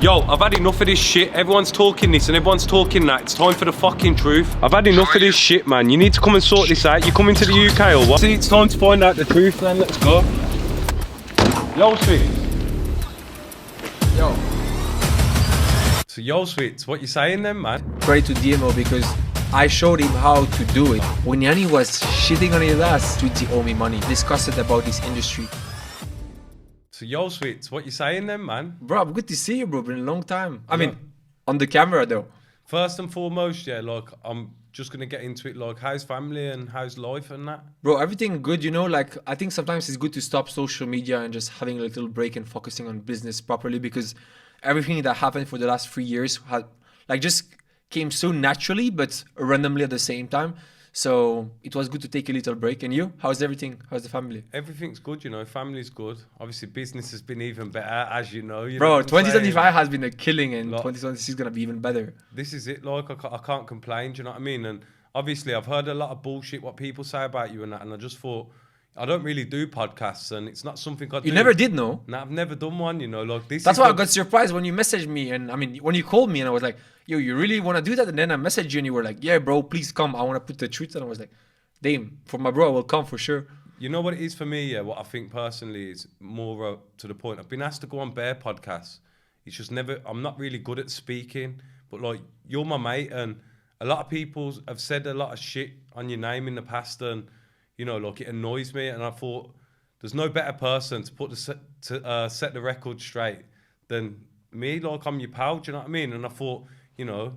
Yo, I've had enough of this shit. Everyone's talking this and everyone's talking that. It's time for the fucking truth. I've had enough of this shit, man. You need to come and sort this out. You coming to the UK or what? See, it's time to find out the truth, man. Let's go. Yo, Switz. Yo. So, yo, Switz, what you saying then, man? Credit to DMO because I showed him how to do it. When Yanni was shitting on his ass, Switzy owe me money. Discussed about this industry. So, yo, Switz, what you saying then, man? Bro, good to see you, bro. Been a long time. I mean, on the camera though. First and foremost, yeah, like, I'm just gonna get into it, like, how's family and how's life and that? Bro, everything good, you know, like, I think sometimes it's good to stop social media and just having a little break and focusing on business properly because everything that happened for the last 3 years had, like, just came so naturally, but randomly at the same time. So it was good to take a little break. And you? How's everything? How's the family? Everything's good, you know, family's good. Obviously, business has been even better, as you know. Bro, 2025 has been a killing and 2026 is going to be even better. This is it, like, I can't complain, do you know what I mean? And obviously, I've heard a lot of bullshit, what people say about you and that, and I just thought, I don't really do podcasts, and it's not something I do. You never did, no? No, I've never done one, you know, like this. That's why I got surprised when you messaged me, and I mean, when you called me, and I was like, yo, you really want to do that? And then I messaged you, and you were like, yeah, bro, please come. I want to put the truth. And I was like, damn, for my bro, I will come for sure. You know what it is for me, yeah, what I think personally is more to the point. I've been asked to go on Bear podcasts. It's just never, I'm not really good at speaking, but like, you're my mate, and a lot of people have said a lot of shit on your name in the past, and, you know, like, it annoys me, and I thought, there's no better person to put set the record straight than me. Like, I'm your pal, do you know what I mean? And I thought, you know,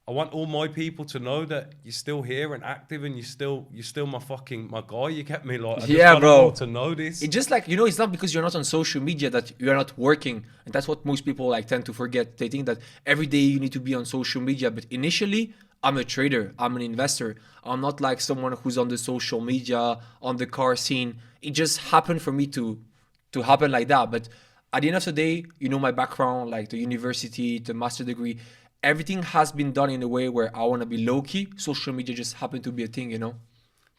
I want all my people to know that you're still here and active, and you're still my guy. You get me? Like, I just want bro. people to know this. It's just like, you know, it's not because you're not on social media that you're not working, and that's what most people like tend to forget. They think that every day you need to be on social media, but initially, I'm a trader, I'm an investor. I'm not like someone who's on the social media, on the car scene. It just happened for me to happen like that. But at the end of the day, you know, my background, like the university, the master degree, everything has been done in a way where I want to be low-key. Social media just happened to be a thing, you know?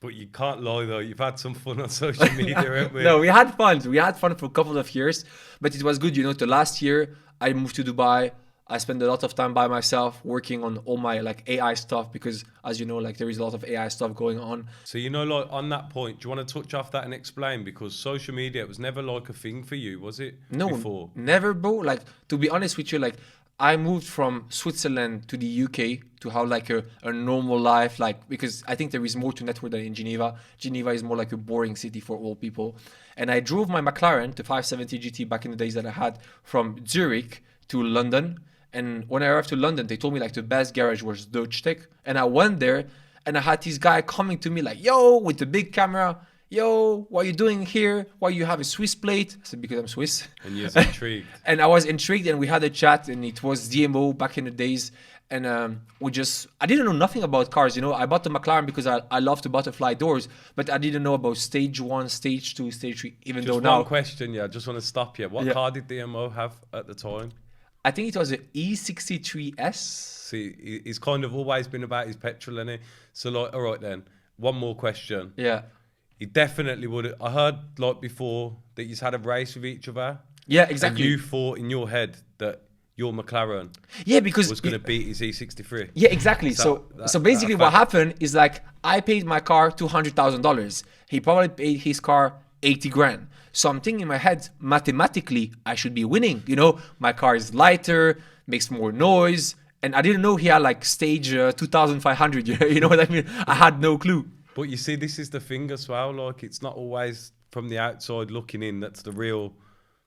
But you can't lie, though. You've had some fun on social media, haven't we? No, we had fun. We had fun for a couple of years. But it was good, you know. The last year, I moved to Dubai. I spent a lot of time by myself working on all my like AI stuff because, as you know, like there is a lot of AI stuff going on. So, you know, like on that point, do you want to touch off that and explain? Because social media, it was never like a thing for you, was it? No, before? Never, bro. Like, to be honest with you, like I moved from Switzerland to the UK to have like a normal life, like, because I think there is more to network than in Geneva. Geneva is more like a boring city for all people. And I drove my McLaren, the 570 GT back in the days that I had, from Zurich to London. And when I arrived to London, they told me like the best garage was Deutsche Tech. And I went there and I had this guy coming to me like, yo, with the big camera. Yo, what are you doing here? Why you have a Swiss plate? I said, because I'm Swiss. And you're intrigued. And I was intrigued, and we had a chat, and it was DMO back in the days. And I didn't know nothing about cars, you know. I bought the McLaren because I love the butterfly doors, but I didn't know about stage 1, stage 2, stage 3, even just though now. One question, yeah, I just want to stop you. What car did DMO have at the time? I think it was an E63S. See, he's kind of always been about his petrol, isn't he? So, like, all right then, one more question. Yeah. He definitely would have. I heard, like, before that you had a race with each other. Yeah, exactly. And you thought in your head that your McLaren was going to beat his E63. Yeah, exactly. So basically what happened is like I paid my car $200,000. He probably paid his car 80 grand. So I'm thinking in my head, mathematically, I should be winning. You know, my car is lighter, makes more noise. And I didn't know he had like stage 2,500. You know what I mean? I had no clue. But you see, this is the thing as well. Like, it's not always from the outside looking in that's the real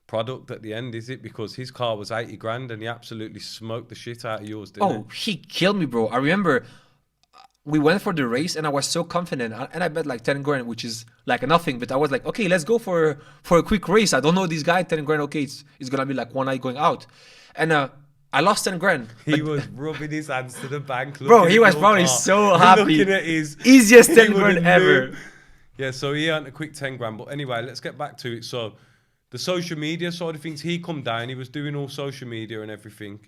product at the end, is it? Because his car was 80 grand and he absolutely smoked the shit out of yours, didn't he killed me, bro. I remember we went for the race and I was so confident, and I bet like 10 grand, which is like nothing, but I was like, okay, let's go for a quick race. I don't know this guy. 10 grand, okay, it's gonna be like one night going out. And I lost 10 grand. He was rubbing his hands to the bank. Bro, he was probably so happy. Looking at his easiest 10 grand ever. Yeah, so he earned a quick 10 grand. But anyway, let's get back to it. So the social media side of things, he come down, he was doing all social media and everything.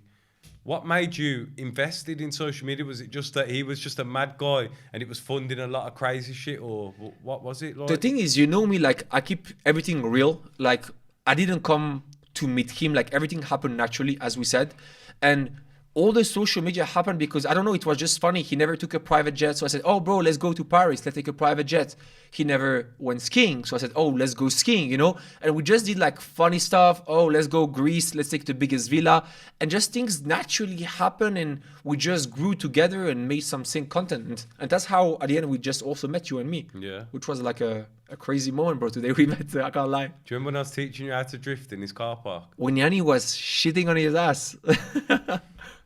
What made you invested in social media? Was it just that he was just a mad guy and it was funding a lot of crazy shit, or what was it like? The thing is, you know me, like I keep everything real. Like I didn't come to meet him. Like everything happened naturally, as we said. And all the social media happened because, I don't know, it was just funny. He never took a private jet. So I said, oh, bro, let's go to Paris. Let's take a private jet. He never went skiing. So I said, oh, let's go skiing, you know? And we just did like funny stuff. Oh, let's go Greece. Let's take the biggest villa. And just things naturally happen. And we just grew together and made some sync content. And that's how, at the end, we just also met you and me. Yeah. Which was like a crazy moment, bro. Today we met, I can't lie. Do you remember when I was teaching you how to drift in his car park? When Yanni was shitting on his ass.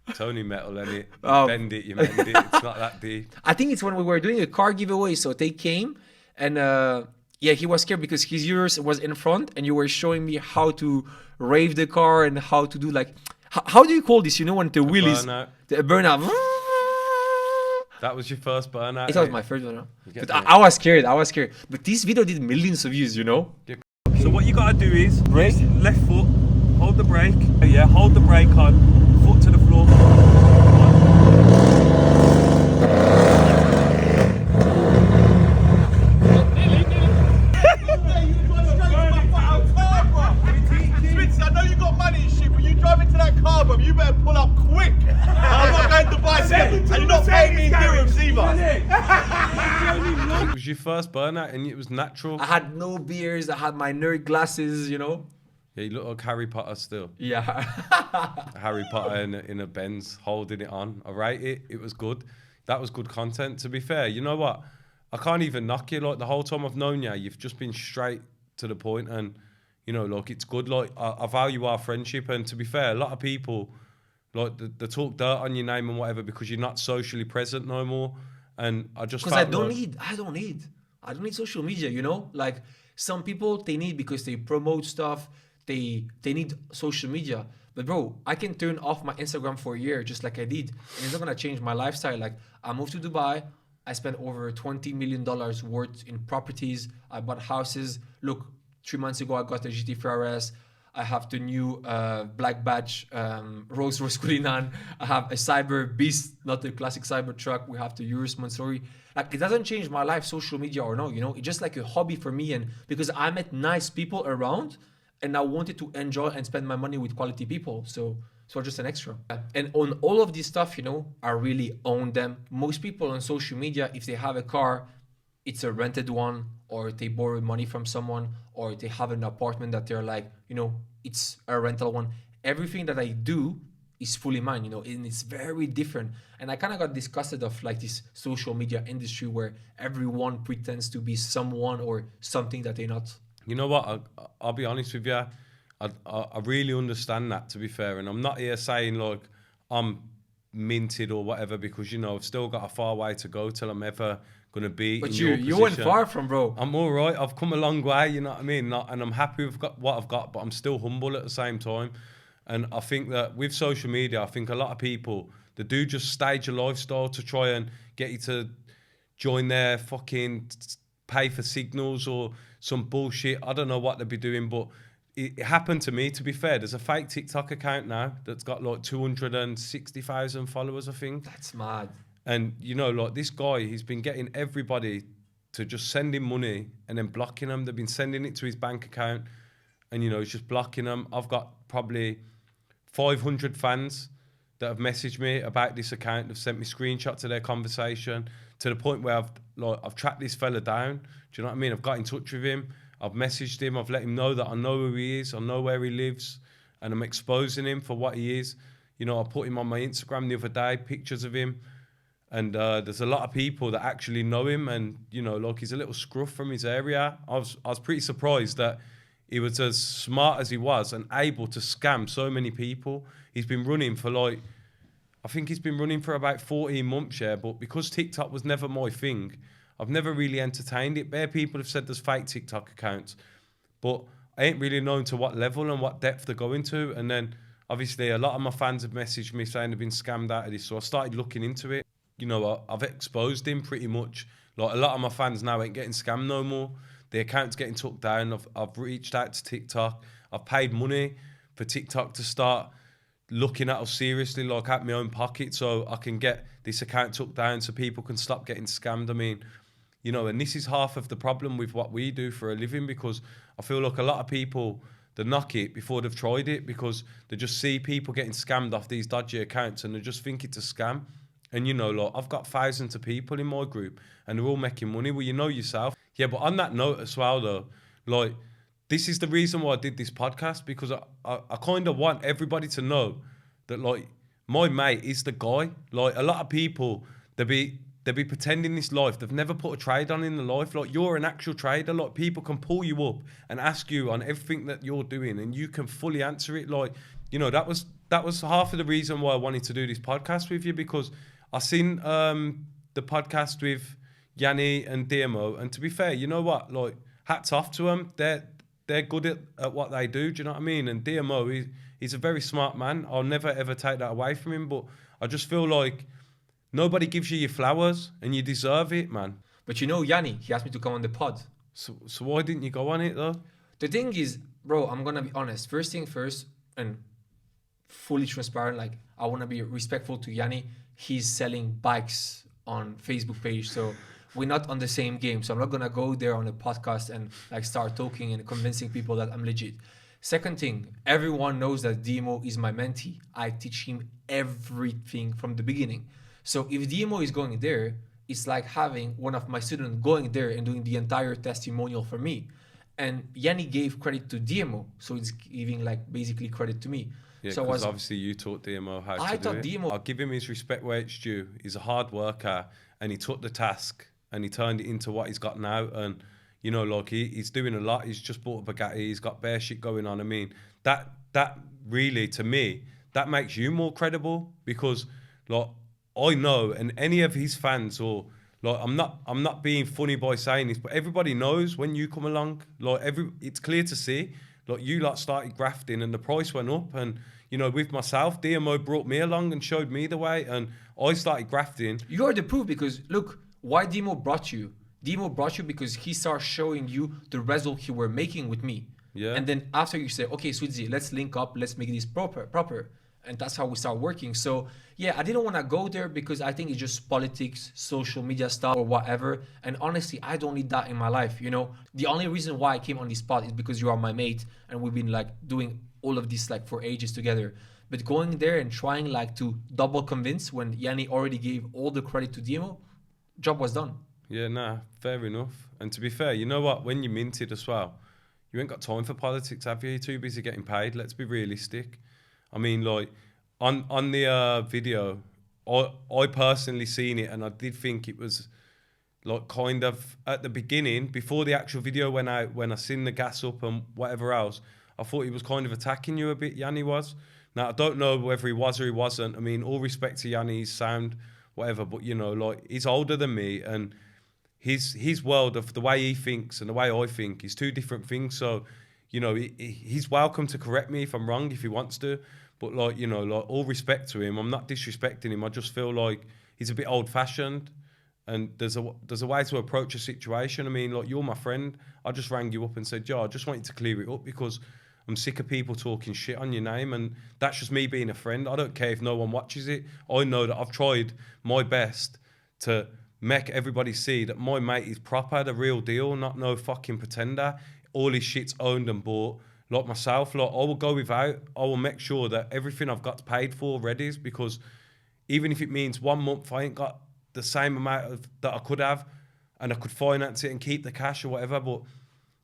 It's only metal, and it Oh. bend it, you mend it. It's not that deep. I think it's when we were doing a car giveaway. So they came and yeah, he was scared because his yours was in front and you were showing me how to rave the car and how to do like, how do you call this? You know, when the wheel is Burnout. the burnout. That was your first burnout. It was my first one. Huh? get But me. I was scared. I was scared. But this video did millions of views, you know? So what you gotta do is Brake. use left foot, hold the brake. Yeah, hold the brake on, foot to the floor. Switzy, I know you got money and shit, but you drive into that car, bro, you better pull up quick. I'm not going to bicycle, and you're not paying me in dirhams either. It was your first burnout, and it was natural. I had no beers. I had my nerd glasses, you know? Yeah, you look like Harry Potter still. Yeah. Harry Potter in a Benz holding it on. I rate it. It was good. That was good content. To be fair, you know what? I can't even knock you. Like the whole time I've known you, you've just been straight to the point, and you know, like it's good. Like I value our friendship, and to be fair, a lot of people like they talk dirt on your name and whatever because you're not socially present no more. And I just Because I felt don't like- need social media, you know? Like some people they need because they promote stuff, they need social media. But bro, I can turn off my Instagram for a year just like I did. And it's not gonna change my lifestyle. Like I moved to Dubai, I spent over $20 million worth in properties, I bought houses. Look, 3 months ago I got a GT3 RS. I have the new black badge Rolls Royce Cullinan. I have a Cyber Beast, not the classic Cyber truck. We have the Urus Mansouri. Like it doesn't change my life, social media or no, you know. It's just like a hobby for me, and because I met nice people around, and I wanted to enjoy and spend my money with quality people. So just an extra. And on all of this stuff, you know, I really own them. Most people on social media, if they have a car, it's a rented one, or they borrow money from someone, or they have an apartment that they're like, you know, it's a rental one. Everything that I do is fully mine, you know, and it's very different. And I kind of got disgusted of like this social media industry where everyone pretends to be someone or something that they're not. You know what? I'll be honest with you. I really understand that, to be fair. And I'm not here saying like I'm minted or whatever because, you know, I've still got a far way to go till I'm ever going to be But in you your went position. far from, bro. I'm all right. I've come a long way, you know what I mean? And I'm happy with what I've got, but I'm still humble at the same time. And I think that with social media, I think a lot of people, they do just stage a lifestyle to try and get you to join their fucking pay for signals or some bullshit. I don't know what they'd be doing, but it happened to me, to be fair. There's a fake TikTok account now that's got like 260,000 followers, I think. That's mad. And, you know, like this guy, he's been getting everybody to just send him money and then blocking them. They've been sending it to his bank account and, you know, he's just blocking them. I've got probably 500 fans that have messaged me about this account. They've sent me screenshots of their conversation to the point where I've tracked this fella down. Do you know what I mean? I've got in touch with him. I've messaged him. I've let him know that I know who he is. I know where he lives. And I'm exposing him for what he is. You know, I put him on my Instagram the other day, pictures of him. And there's a lot of people that actually know him, and you know, like he's a little scruff from his area. I was pretty surprised that he was as smart as he was and able to scam so many people. He's been running for like, I think he's been running for about 14 months, yeah. But because TikTok was never my thing, I've never really entertained it. Bare people have said there's fake TikTok accounts, but I ain't really known to what level and what depth they're going to. And then obviously a lot of my fans have messaged me saying they've been scammed out of this, so I started looking into it. You know, I've exposed him pretty much. Like a lot of my fans now ain't getting scammed no more. The account's getting took down. I've reached out to TikTok. I've paid money for TikTok to start looking at us seriously, like out my own pocket, so I can get this account took down so people can stop getting scammed. I mean, you know, and this is half of the problem with what we do for a living, because I feel like a lot of people, they knock it before they've tried it, because they just see people getting scammed off these dodgy accounts and they just think it's a scam. And you know, like, I've got thousands of people in my group and they're all making money. Well, you know yourself. Yeah, but on that note as well, though, like, this is the reason why I did this podcast, because I kind of want everybody to know that, like, my mate is the guy. Like, a lot of people, they be pretending this life. They've never put a trade on in the life. Like, you're an actual trader. Like, people can pull you up and ask you on everything that you're doing, and you can fully answer it. Like, you know, that was half of the reason why I wanted to do this podcast with you, because I seen the podcast with Yanni and DMO, and to be fair, you know what? Like, hats off to them. They're good at what they do. Do you know what I mean? And DMO, he's a very smart man. I'll never ever take that away from him. But I just feel like nobody gives you your flowers, and you deserve it, man. But you know, Yanni, he asked me to come on the pod. So why didn't you go on it though? The thing is, bro, I'm gonna be honest. First thing first, and fully transparent. Like, I want to be respectful to Yanni. He's selling bikes on Facebook page, so we're not on the same game. So I'm not gonna go there on a podcast and like start talking and convincing people that I'm legit. Second thing, everyone knows that DMO is my mentee. I teach him everything from the beginning. So if DMO is going there, it's like having one of my students going there and doing the entire testimonial for me. And Yanni gave credit to DMO, so it's giving like basically credit to me. Yeah, so because obviously you taught DMO how to do it. I taught DMO. I'll give him his respect where it's due. He's a hard worker, and he took the task and he turned it into what he's got now. And, you know, like, he's doing a lot. He's just bought a Bugatti. He's got bare shit going on. I mean, that really, to me, that makes you more credible, because, like, I know, and any of his fans, or like, I'm not being funny by saying this, but everybody knows when you come along, like, it's clear to see. Like, you lot started grafting and the price went up, and, you know, with myself, DMO brought me along and showed me the way, and I started grafting. You are the proof, because look, why DMO brought you? DMO brought you because he started showing you the result he were making with me. Yeah. And then after you say, okay, Switzy, let's link up, let's make this proper. And that's how we start working. So yeah, I didn't want to go there because I think it's just politics, social media stuff or whatever. And honestly, I don't need that in my life. You know, the only reason why I came on this spot is because you are my mate and we've been like doing all of this like for ages together. But going there and trying like to double convince when Yanni already gave all the credit to DMO, job was done. Yeah, nah, fair enough. And to be fair, you know what? When you minted as well, you ain't got time for politics, have you? You're too busy getting paid. Let's be realistic. I mean, like, on the video, I personally seen it, and I did think it was like kind of at the beginning, before the actual video went out, when I seen the gas up and whatever else, I thought he was kind of attacking you a bit, Yanni was. Now, I don't know whether he was or he wasn't. I mean, all respect to Yanni's sound, whatever, but, you know, like, he's older than me, and his world of the way he thinks and the way I think is two different things. So, you know, he's welcome to correct me if I'm wrong, if he wants to. But, like, you know, like, all respect to him. I'm not disrespecting him. I just feel like he's a bit old-fashioned, and there's a way to approach a situation. I mean, like, you're my friend. I just rang you up and said, I just want you to clear it up because I'm sick of people talking shit on your name, and that's just me being a friend. I don't care if no one watches it. I know that I've tried my best to make everybody see that my mate is proper, the real deal, not no fucking pretender. All his shit's owned and bought. Like myself, like, I will go without. I will make sure that everything I've got paid for ready, because even if it means 1 month I ain't got the same amount that I could have, and I could finance it and keep the cash or whatever, but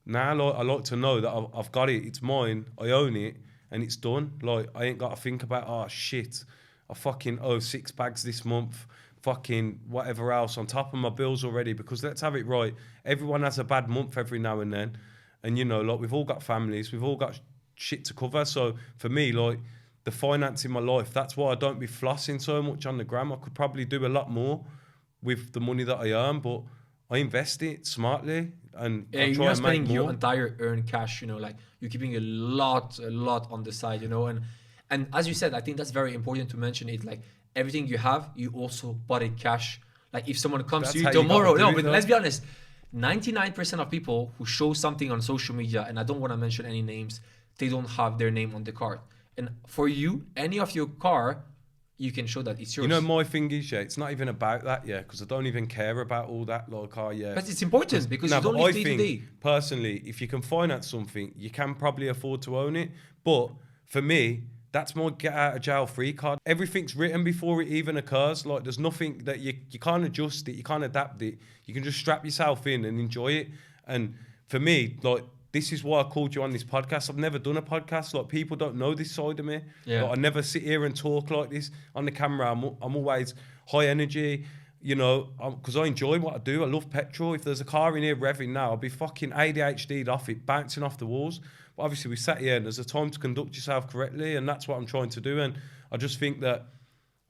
now, like, I like to know that I've got it, it's mine, I own it, and it's done. Like, I ain't got to think about, oh shit, I fucking owe 6 bags this month, fucking whatever else on top of my bills already, because let's have it right, everyone has a bad month every now and then. And, you know, like, we've all got families, we've all got shit to cover. So for me, like, the finance in my life, that's why I don't be flossing so much on the gram. I could probably do a lot more with the money that I earn, but I invest it smartly, and yeah, you're not spending your entire earned cash, you know, like, you're keeping a lot on the side, you know. And as you said, I think that's very important to mention it, like, everything you have, you also bought it cash. Like, if someone comes to you tomorrow, let's be honest, 99% of people who show something on social media, and I don't want to mention any names, they don't have their name on the card. And for you, any of your car, you can show that it's yours. You know, my thing is, yeah, it's not even about that, yeah, because I don't even care about all that. Like, oh, yeah. But it's important because No, you don't but live I day to think, day. personally, if you can finance something, you can probably afford to own it. But for me, that's my get out of jail free card. Everything's written before it even occurs. Like, there's nothing that you can't adjust it, you can't adapt it. You can just strap yourself in and enjoy it. And for me, like, this is why I called you on this podcast. I've never done a podcast. Like, people don't know this side of me. Yeah. Like, I never sit here and talk like this on the camera. I'm always high energy, you know, because I enjoy what I do. I love petrol. If there's a car in here revving now, I'll be fucking ADHD'd off it, bouncing off the walls. But obviously, we sat here and there's a time to conduct yourself correctly, and that's what I'm trying to do. And I just think that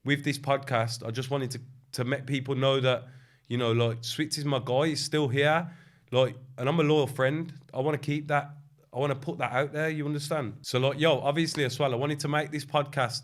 with this podcast, I just wanted to make people know that, you know, like, Switz is my guy. He's still here. Like, and I'm a loyal friend. I want to keep that. I want to put that out there. You understand? So, like, yo, obviously as well, I wanted to make this podcast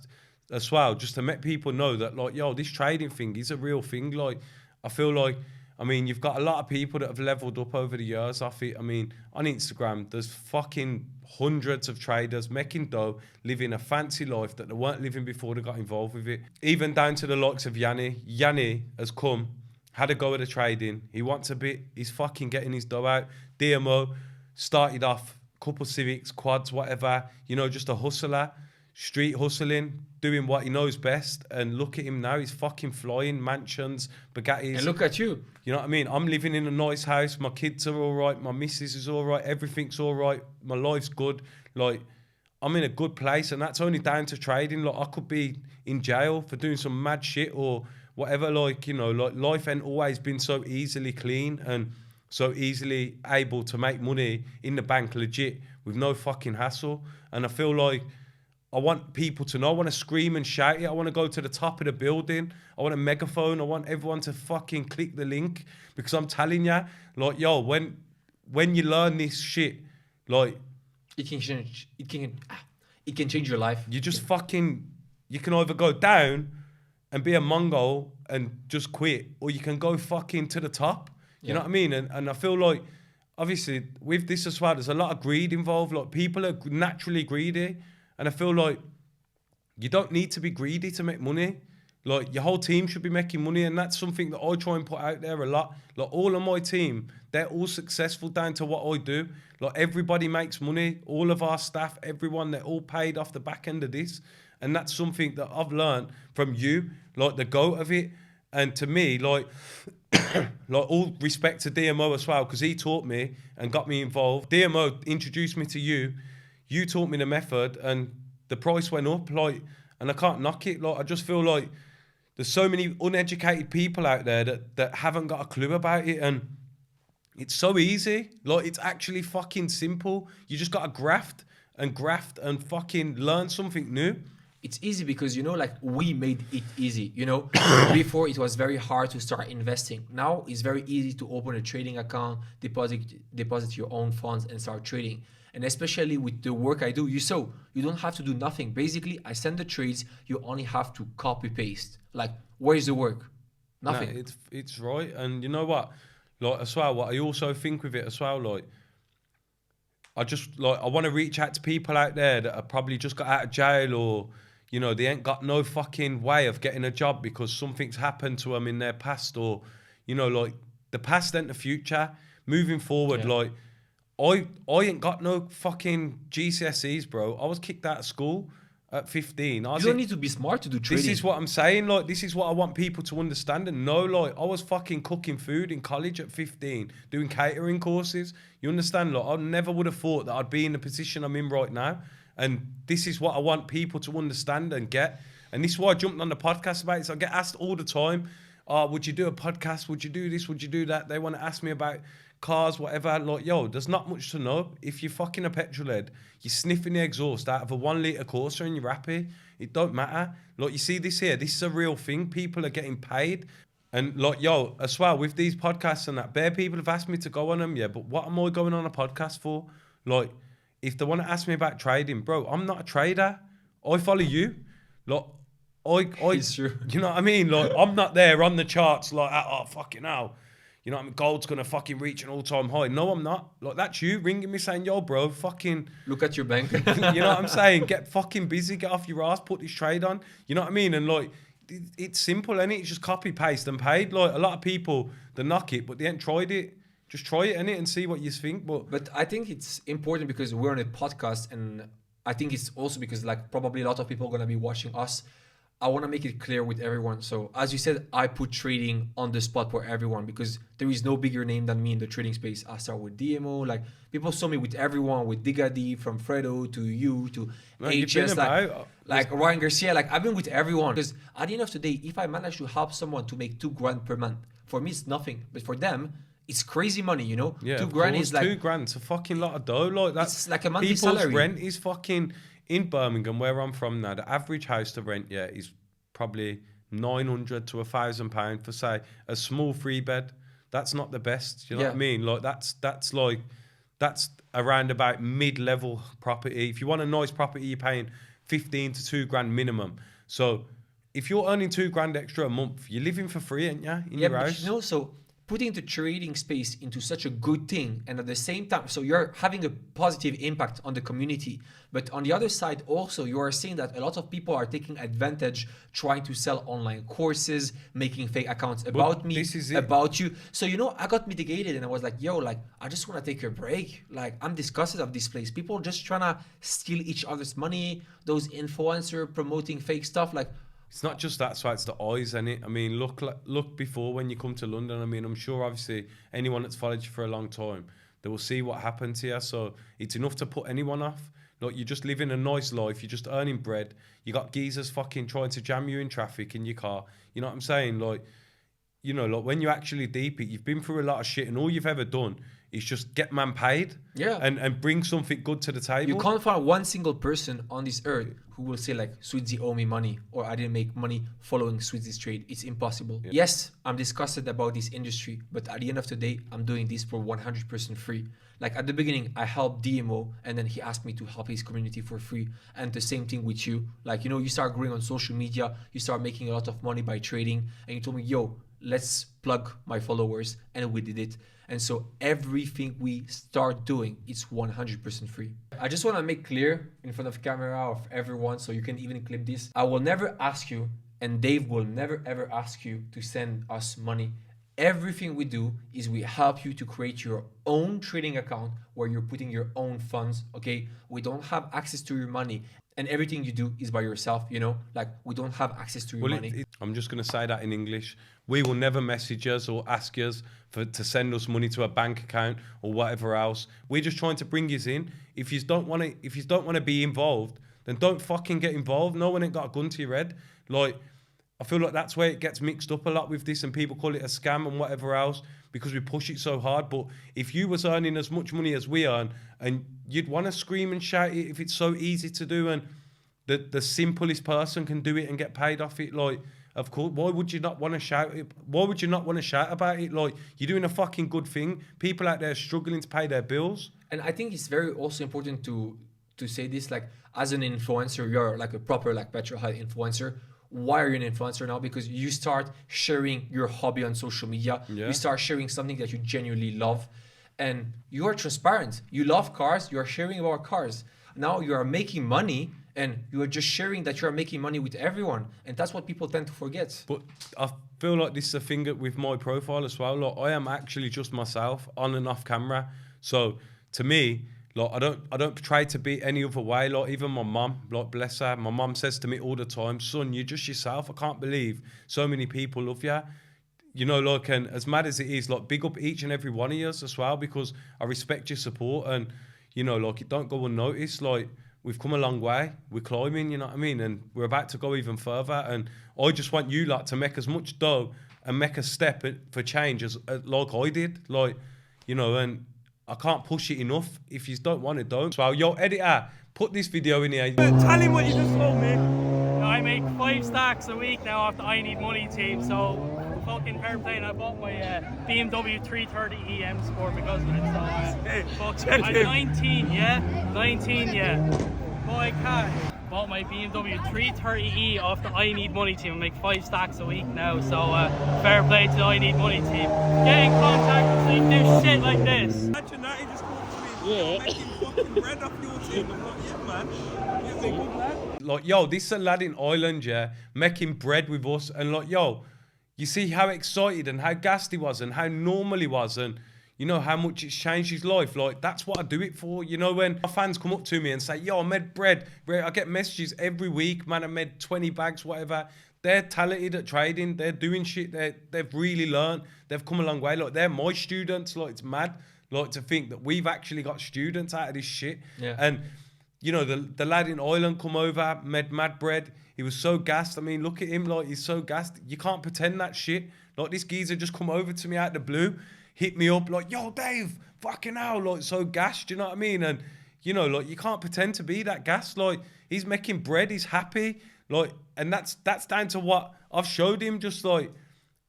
as well, just to make people know that, like, yo, this trading thing is a real thing. Like, I feel like, I mean, you've got a lot of people that have leveled up over the years off it. I mean, on Instagram, there's fucking hundreds of traders making dough, living a fancy life that they weren't living before they got involved with it. Even down to the likes of Yanni. Yanni has come, had a go at the trading. He wants a bit. He's fucking getting his dough out. DMO started off couple Civics, quads, whatever. You know, just a hustler, street hustling, doing what he knows best. And look at him now. He's fucking flying, mansions, Bugattis. And look at you. You know what I mean? I'm living in a nice house. My kids are all right. My missus is all right. Everything's all right. My life's good. Like, I'm in a good place. And that's only down to trading. Like, I could be in jail for doing some mad shit or whatever. Like, you know, like, life ain't always been so easily clean and so easily able to make money in the bank legit with no fucking hassle. And I feel like I want people to know. I want to scream and shout it. I want to go to the top of the building. I want a megaphone. I want everyone to fucking click the link, because I'm telling you, like, yo, when you learn this shit, like, It can change. It can change your life. you just fucking, you can either go down and be a Mongol and just quit, or you can go fucking to the top. You know what I mean? And I feel like, obviously, with this as well, there's a lot of greed involved. Like, people are naturally greedy. And I feel like you don't need to be greedy to make money. Like, your whole team should be making money. And that's something that I try and put out there a lot. Like, all of my team, they're all successful down to what I do. Like, everybody makes money. All of our staff, everyone, they're all paid off the back end of this. And that's something that I've learned from you, like, the goat of it. And to me, like, like, all respect to DMO as well, because he taught me and got me involved. DMO introduced me to you. You taught me the method, and the price went up. Like, and I can't knock it. Like, I just feel like there's so many uneducated people out there that haven't got a clue about it, and it's so easy. Like, it's actually fucking simple. You just got to graft and fucking learn something new. It's easy because, you know, like, we made it easy, you know. Before, it was very hard to start investing. Now it's very easy to open a trading account, deposit your own funds and start trading. And especially with the work I do, you don't have to do nothing. Basically, I send the trades, you only have to copy paste. Like, where's the work? Nothing. No, it's right. And you know what? Like, as well, what I also think with it as well, like, I want to reach out to people out there that have probably just got out of jail, or, you know, they ain't got no fucking way of getting a job because something's happened to them in their past, or, you know, like, the past ain't the future. Moving forward, like, I ain't got no fucking GCSEs, bro. I was kicked out of school at 15. You don't need to be smart to do trading. This is what I'm saying. Like, this is what I want people to understand and know. Like, I was fucking cooking food in college at 15, doing catering courses. You understand? Like, I never would have thought that I'd be in the position I'm in right now. And this is what I want people to understand and get. And this is why I jumped on the podcast about it. So I get asked all the time, would you do a podcast? Would you do this? Would you do that? They want to ask me about cars, whatever. Like, yo, there's not much to know. If you're fucking a petrol head, you're sniffing the exhaust out of a 1 litre Corsa and you're happy, it don't matter. Like, you see this here, this is a real thing. People are getting paid. And, like, yo, as well, with these podcasts and that, bare people have asked me to go on them, yeah, but what am I going on a podcast for? Like, if they want to ask me about trading, bro, I'm not a trader. I follow you. Like, It's true. You know what I mean? Like, I'm not there on the charts like, oh, fucking hell. you know what I mean, gold's gonna fucking reach an all-time high. No, I'm not. Like, that's you ringing me saying, yo, bro, fucking Look at your bank. you know what I'm saying? Get fucking busy, get off your ass, put this trade on. You know what I mean? And like, it's simple, innit? It's just copy, paste, and paid. Like, a lot of people, they knock it, but they ain't tried it. Just try it, innit, and see what you think. But I think it's important because we're on a podcast, and I think it's also because like probably a lot of people are gonna be watching us. I want to make it clear with everyone. So as you said, I put trading on the spot for everyone because there is no bigger name than me in the trading space. I start with DMO, like people saw me with everyone, with Digadi, from Fredo to you to HS, like Ryan Garcia. Like I've been with everyone because at the end of the day, if I manage to help someone to make $2,000 per month, for me it's nothing, but for them it's crazy money, you know. Yeah, $2,000 is like $2,000. It's a fucking lot of dough. Like that's it's like a monthly people's salary. rent is fucking. In Birmingham, where I'm from now, the average house to rent, is probably £900 to £1,000 for, say, a small 3-bed. That's not the best. You know what I mean? Like that's around about mid-level property. If you want a nice property, you're paying 15 to $2,000 minimum. So if you're earning $2,000 extra a month, you're living for free, ain't you? In your house. You know, so putting the trading space into such a good thing, and at the same time, so you're having a positive impact on the community, but on the other side also you are seeing that a lot of people are taking advantage, trying to sell online courses, making fake accounts about me, about you. So you know, I got mitigated and I was like, yo, like I just want to take a break. Like I'm disgusted of this place. People just trying to steal each other's money, those influencer promoting fake stuff. Like it's not just that, so it's the eyes, innit? I mean, look before when you come to London. I mean, I'm sure obviously anyone that's followed you for a long time, they will see what happened to you. So it's enough to put anyone off. Like, you're just living a nice life. You're just earning bread. You got geezers fucking trying to jam you in traffic in your car. You know what I'm saying? Like, you know, like when you actually deep it, you've been through a lot of shit, and all you've ever done is just get man paid, and bring something good to the table. You can't find one single person on this earth who will say like, Switzy owe me money, or I didn't make money following Switzy's trade. It's impossible. Yes, I'm disgusted about this industry, but at the end of the day, I'm doing this for 100% free. Like at the beginning, I helped DMO, and then he asked me to help his community for free. And the same thing with you. Like, you know, you start growing on social media, you start making a lot of money by trading, and you told me, yo, let's plug my followers, and we did it. And so everything we start doing, it's 100% free. I just want to make clear in front of camera of everyone, so you can even clip this. I will never ask you, and Dave will never ever ask you to send us money. Everything we do is we help you to create your own trading account where you're putting your own funds, okay? We don't have access to your money, and everything you do is by yourself, you know? Like, we don't have access to your money. I'm just going to say that in English. We will never message us or ask us to send us money to a bank account or whatever else. We're just trying to bring you in. If you don't want to be involved, then don't fucking get involved. No one ain't got a gun to your head. Like, I feel like that's where it gets mixed up a lot with this, and people call it a scam and whatever else because we push it so hard. But if you was earning as much money as we earn, and you'd want to scream and shout it if it's so easy to do, and the simplest person can do it and get paid off it, like, of course, why would you not want to shout it? Why would you not want to shout about it? Like, you're doing a fucking good thing. People out there struggling to pay their bills. And I think it's very also important to say this, like, as an influencer, you're like a proper like petrol-head influencer. Why are you an influencer now? Because you start sharing your hobby on social media. You start sharing something that you genuinely love, and you are transparent. You love cars. You are sharing about cars. Now you are making money, and you are just sharing that you are making money with everyone, and that's what people tend to forget. But I feel like this is a thing with my profile as well. Like, I am actually just myself on and off camera. So to me, like, I don't try to be any other way. Like, even my mum, like, bless her, my mum says to me all the time, son, you're just yourself. I can't believe so many people love you. You know, like, and as mad as it is, like, big up each and every one of you as well, because I respect your support, and, you know, like, it don't go unnoticed. Like, we've come a long way. We're climbing, you know what I mean? And we're about to go even further. And I just want you lot to make as much dough and make a step for change as like I did. Like, you know, and I can't push it enough. If you don't want it, don't. So, yo, editor, put this video in here. Tell him what you just told me. I make 5 stacks a week now off the I Need Money team, so fucking fair play. And I bought my BMW 330 EM Sport because of it. So, I'm 19, yeah? 19, yeah. Boy, cat. bought my BMW 330e off the I Need Money team. I make 5 stacks a week now, so fair play to the I Need Money team. Get in contact so you can do shit like this. Imagine that, he just called me. Yeah. Making fucking bread off your team. I'm like, yeah, man. Yeah, they good lad. Like, yo, this is a lad in Ireland, yeah, making bread with us. And like, yo, you see how excited and how gassed he was and how normal he was and, you know, how much it's changed his life. Like, that's what I do it for. You know, when my fans come up to me and say, yo, I made bread. I get messages every week, man, I made 20 bags, whatever. They're talented at trading. They're doing shit. They've really learned. They've come a long way. Like, they're my students. Like, it's mad. Like, to think that we've actually got students out of this shit. Yeah. And, you know, the lad in Ireland come over, made mad bread. He was so gassed. I mean, look at him. Like, he's so gassed. You can't pretend that shit. Like, this geezer just come over to me out of the blue, hit me up like, yo, Dave, fucking hell. Like, so gassed, you know what I mean? And, you know, like, you can't pretend to be that gassed. Like, he's making bread. He's happy. Like, and that's down to what I've showed him, just like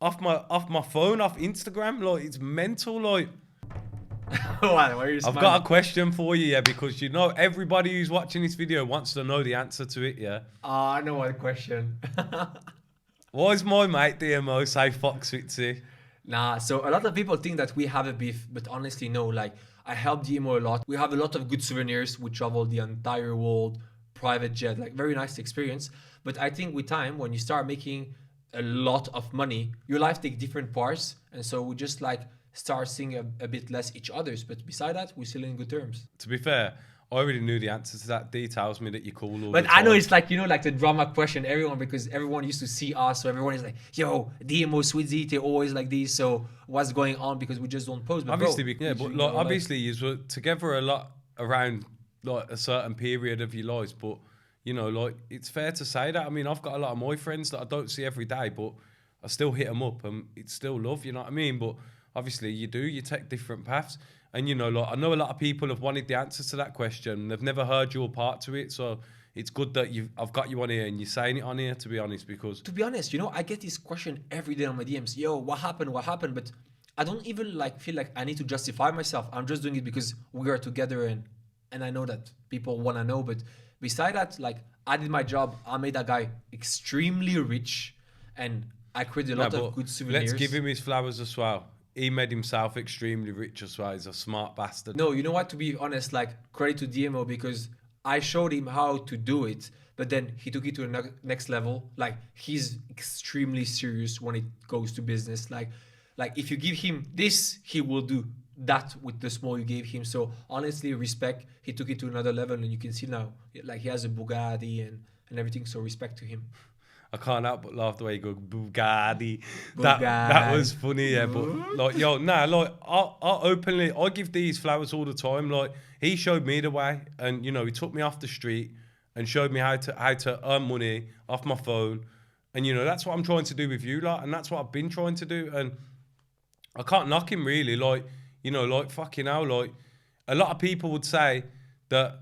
off my phone, off Instagram. Like, it's mental. Like, Why are you I've got a question for you, yeah, because you know everybody who's watching this video wants to know the answer to it, yeah. I know what question. Why is my mate DMO say fuck Switzy? Nah, so a lot of people think that we have a beef, but honestly, no. Like, I help DMO a lot. We have a lot of good souvenirs. We travel the entire world, private jet, like very nice experience. But I think with time, when you start making a lot of money, your life takes different parts. And so we just like start seeing a bit less each other's. But beside that, we're still in good terms. To be fair, I already knew the answer to that. D tells me that you're cool all But the time. I know it's like, you know, like the drama question, everyone, because everyone used to see us. So everyone is like, yo, DMO, Switzy, they're always like this. So what's going on? Because we just don't post. But obviously, bro, yeah, but like, obviously you were together a lot around like a certain period of your lives. But, you know, like, it's fair to say that. I mean, I've got a lot of my friends that I don't see every day, but I still hit them up and it's still love, you know what I mean? But obviously you take different paths. And, you know, like, I know a lot of people have wanted the answer to that question. They've never heard your part to it. So it's good that I've got you on here and you're saying it on here, to be honest, because... To be honest, you know, I get this question every day on my DMs. Yo, what happened? But I don't even like feel like I need to justify myself. I'm just doing it because we are together and I know that people want to know. But beside that, like, I did my job. I made that guy extremely rich and I created a lot of good souvenirs. Let's give him his flowers as well. He made himself extremely rich as well. He's a smart bastard. No, you know what? To be honest, like, credit to DMO because I showed him how to do it, but then he took it to the next level. Like, he's extremely serious when it goes to business. Like if you give him this, he will do that with the small you gave him. So honestly, respect. He took it to another level, and you can see now, like, he has a Bugatti and everything. So respect to him. I can't help but laugh the way you go Bugatti. That was funny, yeah. But like, yo, nah, like, I give these flowers all the time. Like, he showed me the way, and, you know, he took me off the street and showed me how to earn money off my phone. And, you know, that's what I'm trying to do with you, like, and that's what I've been trying to do. And I can't knock him really, like, you know, like, fucking hell, like, a lot of people would say that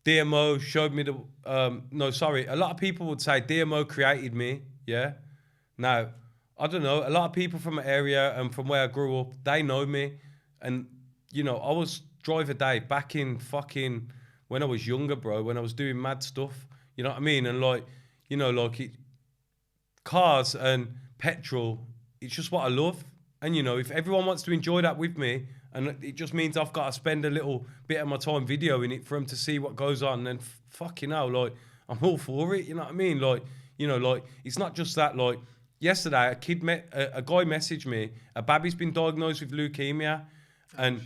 DMO showed me the... a lot of people would say DMO created me, yeah? Now, I don't know, a lot of people from the area and from where I grew up, they know me. And, you know, I was Drivadaveteam back in fucking... when I was younger, bro, when I was doing mad stuff. You know what I mean? And, like, you know, like, cars and petrol, it's just what I love. And, you know, if everyone wants to enjoy that with me, and it just means I've got to spend a little bit of my time videoing it for them to see what goes on, then fucking hell, like, I'm all for it, you know what I mean? Like, you know, like, it's not just that, like, yesterday, a guy messaged me, a baby's been diagnosed with leukemia, and,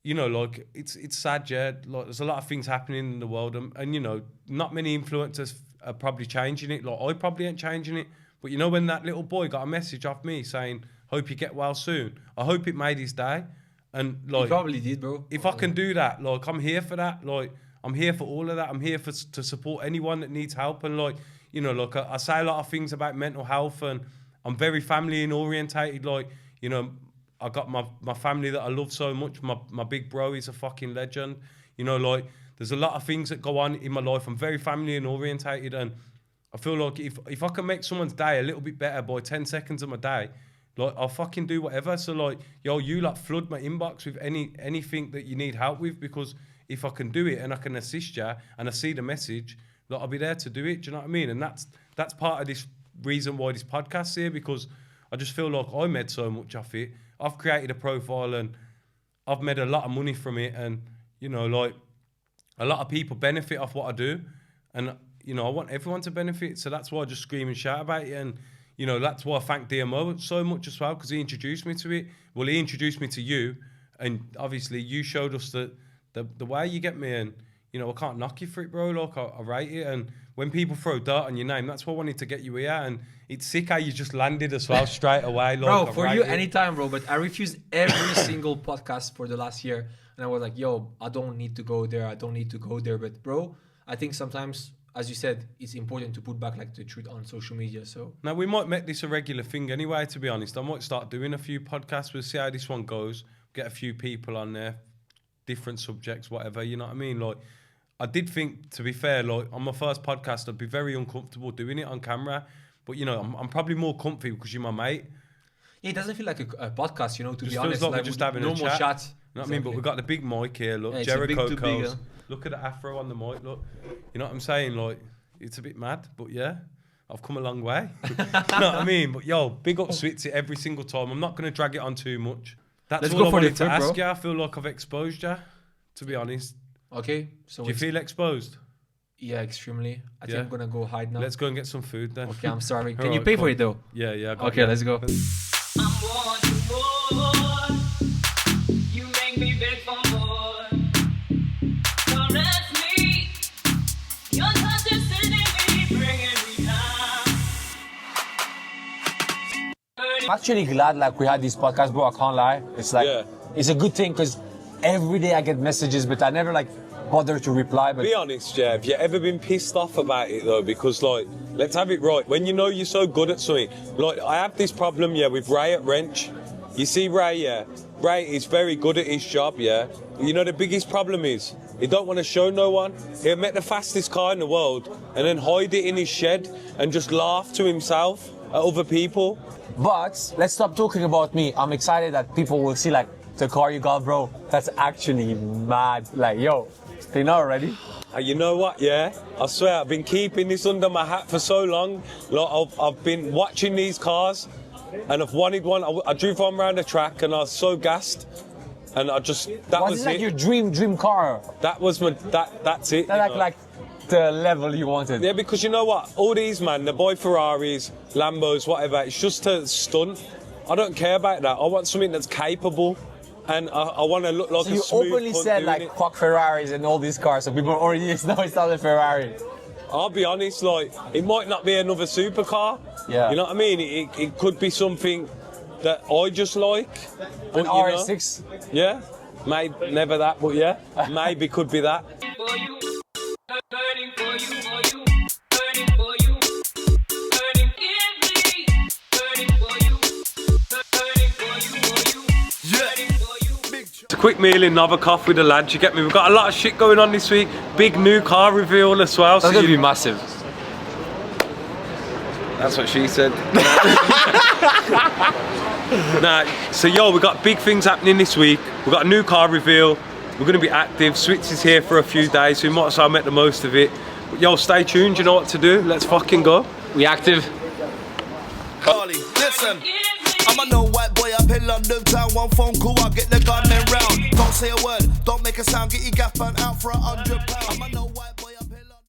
you know, like, it's sad, yeah, like, there's a lot of things happening in the world, and, you know, not many influencers are probably changing it, like, I probably ain't changing it, but, you know, when that little boy got a message off me saying, hope you get well soon, I hope it made his day. And, like, you probably did, bro. If I can do that, like, I'm here for that. Like, I'm here for all of that. I'm here to support anyone that needs help. And, like, you know, like, I say a lot of things about mental health, and I'm very family and orientated. Like, you know, I got my family that I love so much. My big bro is a fucking legend. You know, like, there's a lot of things that go on in my life. I'm very family and orientated, and I feel like if I can make someone's day a little bit better by 10 seconds of my day, like, I'll fucking do whatever. So, like, yo, you, like, flood my inbox with anything that you need help with, because if I can do it and I can assist you and I see the message, Like, I'll be there to do it. Do you know what I mean? And that's part of this reason why this podcast's here, because I just feel like I made so much off it. I've created a profile and I've made a lot of money from it, and you know, like, a lot of people benefit off what I do, and you know, I want everyone to benefit. So that's why I just scream and shout about it. And you know, that's why I thank DMO so much as well, because he introduced me to it. Well, he introduced me to you, and obviously you showed us the way you get me, and you know, I can't knock you for it, bro. Like, I rate it, and when people throw dirt on your name, that's why I wanted to get you here. And it's sick how you just landed as well straight away. Like, bro, for you, anytime, bro. But I refused every single podcast for the last year. And I was like, yo, I don't need to go there. I don't need to go there. But, bro, I think sometimes, as you said, it's important to put back like the truth on social media. So now we might make this a regular thing anyway, to be honest. I might start doing a few podcasts. We'll see how this one goes. Get a few people on there, different subjects, whatever. You know what I mean? Like, I did think, to be fair, like, on my first podcast, I'd be very uncomfortable doing it on camera. But, you know, I'm probably more comfy because you're my mate. Yeah, it doesn't feel like a podcast, you know, to just be honest. Feels like we're just having a chat. Chat. You know what I mean? But we've got the big mic here, look. Yeah, Jericho curls. Look at the afro on the mic, look. You know what I'm saying? Like, it's a bit mad, but yeah, I've come a long way. You know what I mean? But yo, big up Switzy every single time. I'm not going to drag it on too much. That's Let's all go I for wanted the to tip, ask bro. you. I feel like I've exposed you, to be honest. Okay, so Do you feel exposed? yeah, extremely. I think Yeah. I'm gonna go hide now. Let's go and get some food then. Okay, I'm sorry. Can All you right, pay cool. for it though? Yeah, yeah. I got Okay, you. let's go. You make me beg for more. Caress me. Your touch is sending me, bringing me down. I'm actually glad like we had this podcast, bro. I can't lie. It's like it's a good thing because every day I get messages, but I never like bother to reply. But Be honest, yeah. Have you ever been pissed off about it though? Because like, let's have it right. When you know you're so good at something, like I have this problem, yeah, with Ray at Wrench. You see Ray, yeah. Ray is very good at his job, yeah. You know the biggest problem is he don't want to show no one. He'll make the fastest car in the world and then hide it in his shed and just laugh to himself at other people. But let's stop talking about me. I'm excited that people will see like the car you got, bro. That's actually mad. Like, yo, they know already. You know what, yeah? I swear, I've been keeping this under my hat for so long. Like, I've been watching these cars and I've wanted one. I drove one around the track and I was so gassed. And I just, that was it like it. your dream car? That was my, that's it. That you know. like the level you wanted. Yeah, because you know what? All these, man, the boy Ferraris, Lambos, whatever, it's just a stunt. I don't care about that. I want something that's capable. And I want to look like So a you smooth openly cunt said doing like it. fuck Ferraris and all these cars, so people already know it's not a Ferrari. I'll be honest, like, it might not be another supercar. Yeah. You know what I mean? It could be something that I just like. An But, you know, RS6. yeah. Maybe never that, but yeah. Maybe could be that. For you, burning for you, burning for you, burning in me, burning for you, burning for you, burning for you. It's a quick meal in Novikov with the lads, you get me? We've got a lot of shit going on this week. Big new car reveal as well. That's gonna be massive. That's what she said. Nah, so yo, we got big things happening this week. We've got a new car reveal. We're going to be active. Switz is here for a few days, so we might as well make the most of it. But yo, stay tuned, you know what to do. Let's fucking go. We active. Carly, listen. I'm a no white boy up in London town. One phone call, I'll get the gun then round. Don't say a word, don't make a sound. Get your gaff burnt out for £100. I'm a no